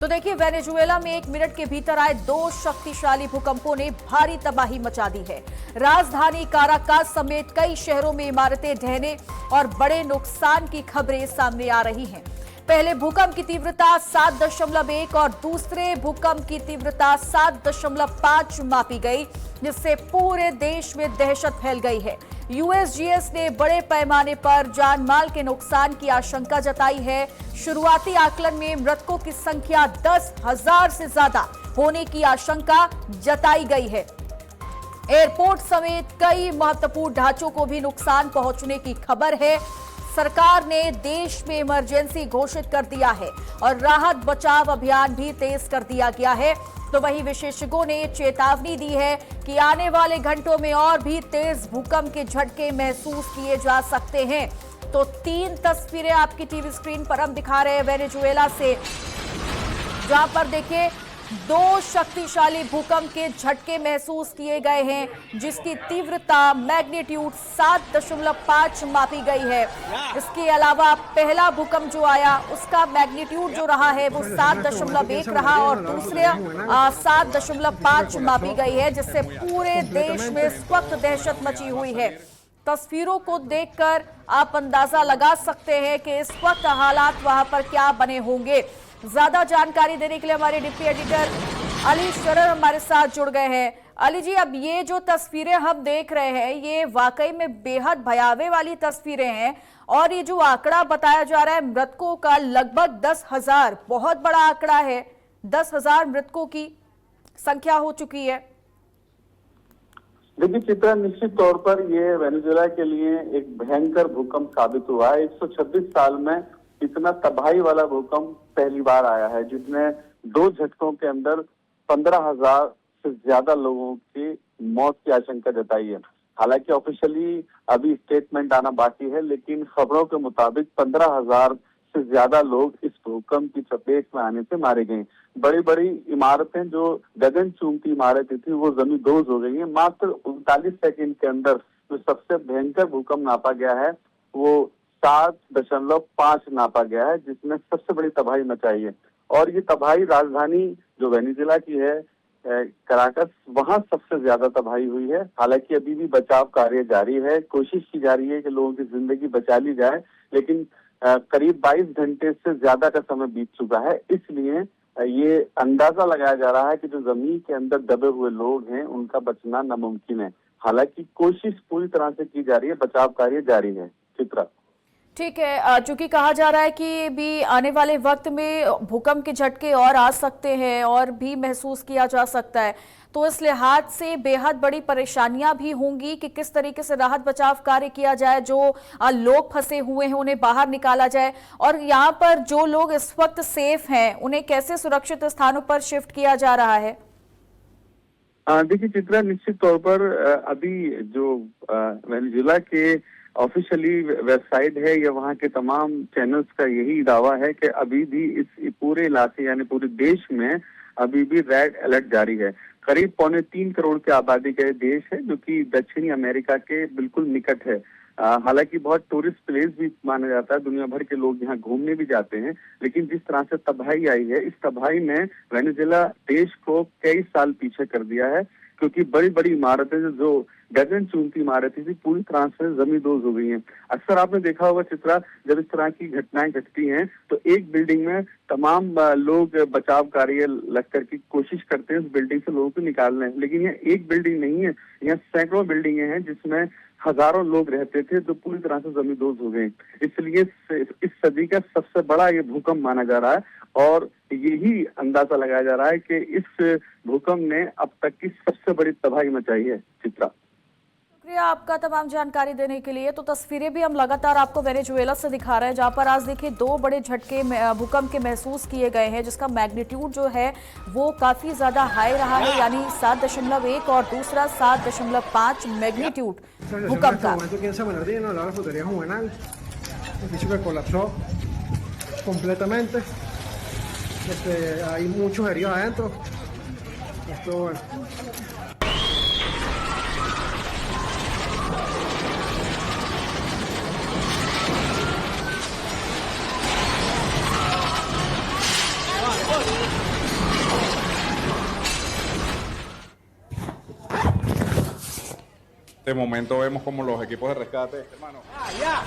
तो देखिए, वेनेजुएला में 1 मिनट के भीतर आए 2 शक्तिशाली भूकंपों ने भारी तबाही मचा दी है। राजधानी काराकास समेत कई शहरों में इमारतें ढहने और बड़े नुकसान की खबरें सामने आ रही हैं। पहले भूकंप की तीव्रता 7.1 और दूसरे भूकंप की तीव्रता 7.5 मापी गई, जिससे पूरे देश में दहशत फैल गई है। यूएसजीएस ने बड़े पैमाने पर जान-माल के नुकसान की आशंका जताई है। शुरुआती आकलन में मृतकों की संख्या 10,000 से ज्यादा होने की आशंका जताई गई है। एयरपोर्ट समेत कई महत्वपूर्ण ढांचों को भी नुकसान पहुंचने की खबर है। सरकार ने देश में इमरजेंसी घोषित कर दिया है और राहत बचाव अभियान भी तेज कर दिया गया है। तो वहीं विशेषज्ञों ने चेतावनी दी है कि आने वाले घंटों में और भी तेज भूकंप के झटके महसूस किए जा सकते हैं। तो 3 तस्वीरें आपकी टीवी स्क्रीन पर हम दिखा रहे हैं वेनेजुएला से, जहां पर देखिए 2 शक्तिशाली भूकंप के झटके महसूस किए गए हैं, जिसकी तीव्रता मैग्नीट्यूड 7.5 मापी गई है। इसके अलावा पहला भूकंप जो आया उसका मैग्नीट्यूड जो रहा है वो 7.1 रहा और दूसरे 7.5 मापी गई है, जिससे पूरे देश में इस वक्त दहशत मची हुई है। तस्वीरों को देखकर आप अंदाजा लगा सकते हैं कि इस वक्त हालात वहां पर क्या बने होंगे। ज्यादा जानकारी देने के लिए हमारे डिप्टी एडिटर अली शरर हमारे साथ जुड़ गए हैं। अली जी, अब ये जो तस्वीरें हम देख रहे हैं ये वाकई में बेहद भयावह वाली तस्वीरें हैं और ये जो आंकड़ा बताया जा रहा है मृतकों का लगभग 10,000, बहुत बड़ा आंकड़ा है। 10,000 मृतकों की संख्या हो चुकी है। देखिए चित्रा, निश्चित तौर पर ये वेनेजुएला के लिए एक भयंकर भूकंप साबित हुआ है। 126 साल में इतना तबाही वाला भूकंप पहली बार आया है, जिसने 2 झटकों के अंदर 15,000 से ज्यादा लोगों की मौत की आशंका जताई है। हालांकि ऑफिशियली अभी स्टेटमेंट आना बाकी है, लेकिन खबरों के मुताबिक 15,000 से ज्यादा लोग इस भूकंप की चपेट में आने से मारे गए। बड़ी बड़ी इमारतें जो गगन चूमती इमारतें थी वो जमींदोज हो गई हैं। मात्र 39 सेकंड के अंदर जो सबसे भयंकर भूकंप नापा गया है वो 7.5 नापा गया है, जिसमें सबसे बड़ी तबाही मचाई है। और ये तबाही राजधानी जो वेनेजुएला की है कराकस, वहां सबसे ज्यादा तबाही हुई है। हालांकि अभी भी बचाव कार्य जारी है, कोशिश की जा रही है कि लोगों की जिंदगी बचा ली जाए, लेकिन करीब 22 घंटे से ज्यादा का समय बीत चुका है। इसलिए ये अंदाजा लगाया जा रहा है कि जो जमीन के अंदर दबे हुए लोग हैं उनका बचना नामुमकिन है। हालांकि कोशिश पूरी तरह से की जा रही है, बचाव कार्य जारी है। चित्रा, ठीक है, चूंकि कहा जा रहा है कि भी आने वाले वक्त में भूकंप के झटके और आ सकते हैं और भी महसूस किया जा सकता है, तो इस लिहाज से बेहद बड़ी परेशानियां भी होंगी कि किस तरीके से राहत बचाव कार्य किया जाए, जो लोग फंसे हुए हैं उन्हें बाहर निकाला जाए और यहाँ पर जो लोग इस वक्त सेफ हैं उन्हें कैसे सुरक्षित स्थानों पर शिफ्ट किया जा रहा है। देखिए चित्रा, निश्चित तौर पर अभी जो वेनेजुएला के ऑफिशियली वेबसाइट है या वहाँ के तमाम चैनल्स का यही दावा है कि अभी भी इस पूरे इलाके यानी पूरे देश में अभी भी रेड अलर्ट जारी है। करीब 3.25 करोड़ की आबादी का देश है जो कि दक्षिणी अमेरिका के बिल्कुल निकट है। हालांकि बहुत टूरिस्ट प्लेस भी माना जाता है, दुनिया भर के लोग यहाँ घूमने भी जाते हैं, लेकिन जिस तरह से तबाही आई है, इस तबाही ने वेनेजुएला देश को कई साल पीछे कर दिया है, क्योंकि बड़ी बड़ी इमारतें जो गगन चूमती इमारतें थी पूरी तरह से जमींदोज हो गई हैं। अक्सर आपने देखा होगा चित्रा, जब इस तरह की घटनाएं घटती हैं तो एक बिल्डिंग में तमाम लोग बचाव कार्य लगकर की कोशिश करते हैं उस बिल्डिंग से लोगों को निकालने, लेकिन यह एक बिल्डिंग नहीं है, यह सैकड़ों बिल्डिंगें हैं जिसमें हजारों लोग रहते थे जो पूरी तरह से जमींदोज हो गए। इसलिए इस सदी का सबसे बड़ा ये भूकंप माना जा रहा है और यही अंदाजा लगाया जा रहा है कि इस भूकंप ने अब तक की सबसे बड़ी तबाही मचाई है। चित्रा, शुक्रिया आपका तमाम जानकारी देने के लिए। तो तस्वीरें भी हम लगातार आपको वेनेजुएला से दिखा रहे हैं, जहां पर आज देखिए 2 बड़े झटके भूकंप के महसूस किए गए हैं, जिसका मैग्नीट्यूड जो है वो काफी ज्यादा हाई रहा है, यानी 7.1 और दूसरा 7.5 मैग्नीट्यूड भूकंप का। De momento vemos como los equipos de rescate, hermano. Ya.